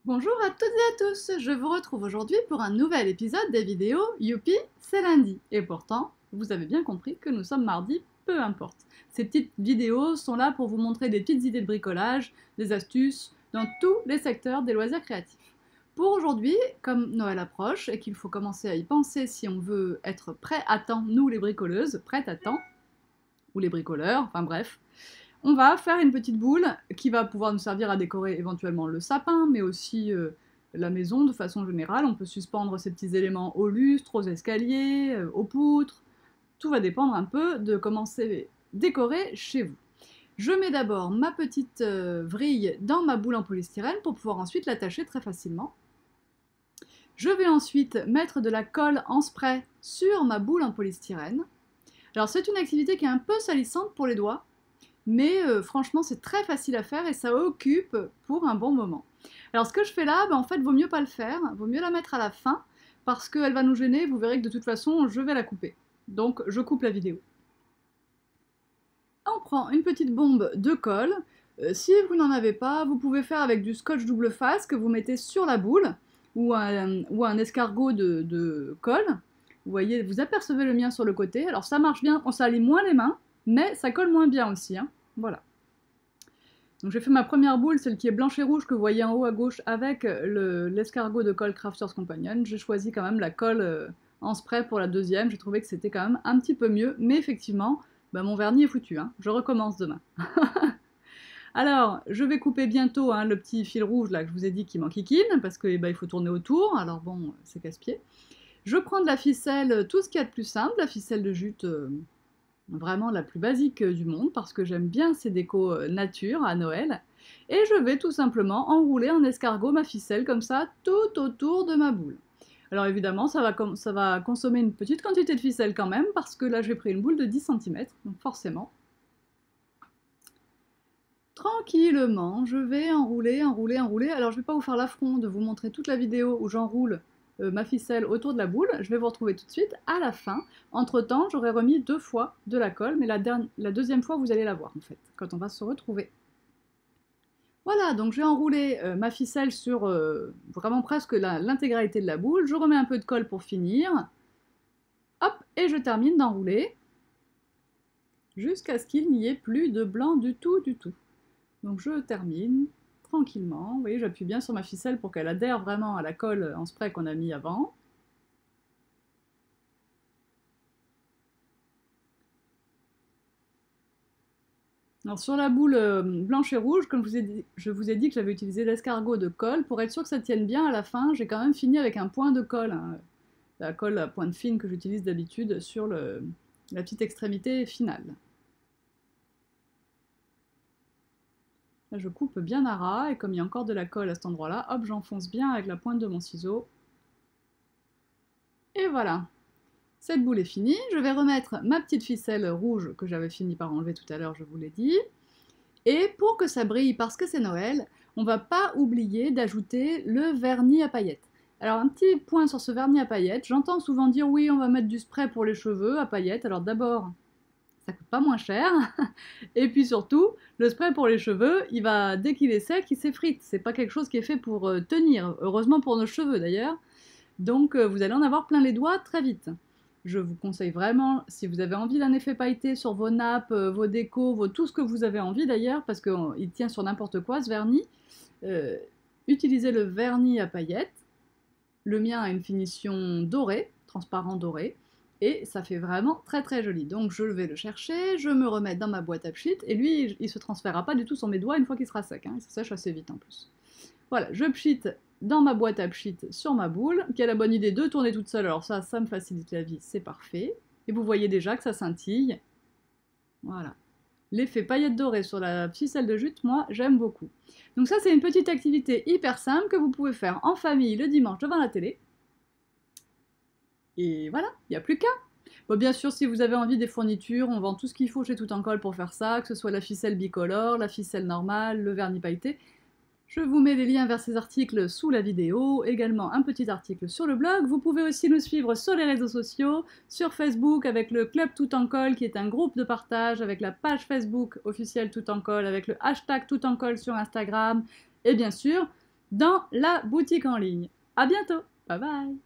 Bonjour à toutes et à tous, je vous retrouve aujourd'hui pour un nouvel épisode des vidéos Youpi, c'est lundi. Et pourtant, vous avez bien compris que nous sommes mardi, peu importe. Ces petites vidéos sont là pour vous montrer des petites idées de bricolage, des astuces, dans tous les secteurs des loisirs créatifs. Pour aujourd'hui, comme Noël approche et qu'il faut commencer à y penser si on veut être prêt à temps, nous les bricoleuses, prêtes à temps, ou les bricoleurs, enfin bref, on va faire une petite boule qui va pouvoir nous servir à décorer éventuellement le sapin, mais aussi la maison de façon générale. On peut suspendre ces petits éléments aux lustres, aux escaliers, aux poutres. Tout va dépendre un peu de comment c'est décoré chez vous. Je mets d'abord ma petite vrille dans ma boule en polystyrène pour pouvoir ensuite l'attacher très facilement. Je vais ensuite mettre de la colle en spray sur ma boule en polystyrène. Alors c'est une activité qui est un peu salissante pour les doigts, mais franchement c'est très facile à faire et ça occupe pour un bon moment. Alors ce que je fais là, en fait vaut mieux pas le faire, vaut mieux la mettre à la fin, parce qu'elle va nous gêner, vous verrez que de toute façon je vais la couper. Donc je coupe la vidéo. On prend une petite bombe de colle, si vous n'en avez pas, vous pouvez faire avec du scotch double face que vous mettez sur la boule, ou un escargot de colle. Vous voyez, vous apercevez le mien sur le côté, alors ça marche bien, on salit moins les mains, mais ça colle moins bien aussi, hein. Voilà. Donc j'ai fait ma première boule, celle qui est blanche et rouge que vous voyez en haut à gauche avec l'escargot de colle Crafters Companion. J'ai choisi quand même la colle en spray pour la deuxième, j'ai trouvé que c'était quand même un petit peu mieux, mais effectivement, mon vernis est foutu, hein. Je recommence demain. Alors, je vais couper bientôt le petit fil rouge là que je vous ai dit qui m'enquiquine, parce qu'il il faut tourner autour, alors bon, c'est casse-pied. Je prends de la ficelle, tout ce qu'il y a de plus simple, la ficelle de jute vraiment la plus basique du monde, parce que j'aime bien ces décos nature à Noël, et je vais tout simplement enrouler en escargot ma ficelle comme ça, tout autour de ma boule. Alors évidemment, ça va consommer une petite quantité de ficelle quand même, parce que là j'ai pris une boule de 10 cm, donc forcément. Tranquillement, je vais enrouler, enrouler, enrouler. Alors je ne vais pas vous faire l'affront de vous montrer toute la vidéo où j'enroule ma ficelle autour de la boule. Je vais vous retrouver tout de suite à la fin. Entre temps, j'aurai remis 2 fois de la colle, mais la deuxième fois, vous allez la voir en fait, quand on va se retrouver. Voilà, donc j'ai enroulé ma ficelle sur vraiment presque l'intégralité de la boule. Je remets un peu de colle pour finir. Hop, et je termine d'enrouler jusqu'à ce qu'il n'y ait plus de blanc du tout, du tout. Donc je termine tranquillement. Vous voyez, j'appuie bien sur ma ficelle pour qu'elle adhère vraiment à la colle en spray qu'on a mis avant. Alors sur la boule blanche et rouge, comme je vous ai dit que j'avais utilisé l'escargot de colle, pour être sûr que ça tienne bien à la fin, j'ai quand même fini avec un point de colle, hein, la colle à pointe fine que j'utilise d'habitude sur la petite extrémité finale. Là, je coupe bien à ras, et comme il y a encore de la colle à cet endroit-là, hop, j'enfonce bien avec la pointe de mon ciseau. Et voilà. Cette boule est finie. Je vais remettre ma petite ficelle rouge que j'avais fini par enlever tout à l'heure, je vous l'ai dit. Et pour que ça brille, parce que c'est Noël, on va pas oublier d'ajouter le vernis à paillettes. Alors un petit point sur ce vernis à paillettes, j'entends souvent dire oui, on va mettre du spray pour les cheveux à paillettes. Alors d'abord, ça coûte pas moins cher. Et puis surtout, le spray pour les cheveux, dès qu'il est sec, il s'effrite. C'est pas quelque chose qui est fait pour tenir, heureusement pour nos cheveux d'ailleurs. Donc vous allez en avoir plein les doigts très vite. Je vous conseille vraiment, si vous avez envie d'un effet pailleté sur vos nappes, vos décos, tout ce que vous avez envie d'ailleurs, parce qu'il tient sur n'importe quoi ce vernis, utilisez le vernis à paillettes. Le mien a une finition dorée, transparent doré, et ça fait vraiment très très joli. Donc je vais le chercher, je me remets dans ma boîte à pchit, et lui il se transférera pas du tout sur mes doigts une fois qu'il sera sec, hein, il se sèche assez vite en plus. Voilà, je pchit dans ma boîte à pchit sur ma boule, qui a la bonne idée de tourner toute seule, alors ça me facilite la vie, c'est parfait. Et vous voyez déjà que ça scintille. Voilà. L'effet paillettes dorées sur la ficelle de jute, moi, j'aime beaucoup. Donc ça, c'est une petite activité hyper simple que vous pouvez faire en famille le dimanche devant la télé. Et voilà, il n'y a plus qu'à. Bon, bien sûr, si vous avez envie des fournitures, on vend tout ce qu'il faut chez Tout en Colle pour faire ça, que ce soit la ficelle bicolore, la ficelle normale, le vernis pailleté. Je vous mets les liens vers ces articles sous la vidéo, également un petit article sur le blog. Vous pouvez aussi nous suivre sur les réseaux sociaux, sur Facebook avec le Club Tout en Colle qui est un groupe de partage, avec la page Facebook officielle Tout en Colle, avec le hashtag Tout en Colle sur Instagram, et bien sûr dans la boutique en ligne. À bientôt, bye bye!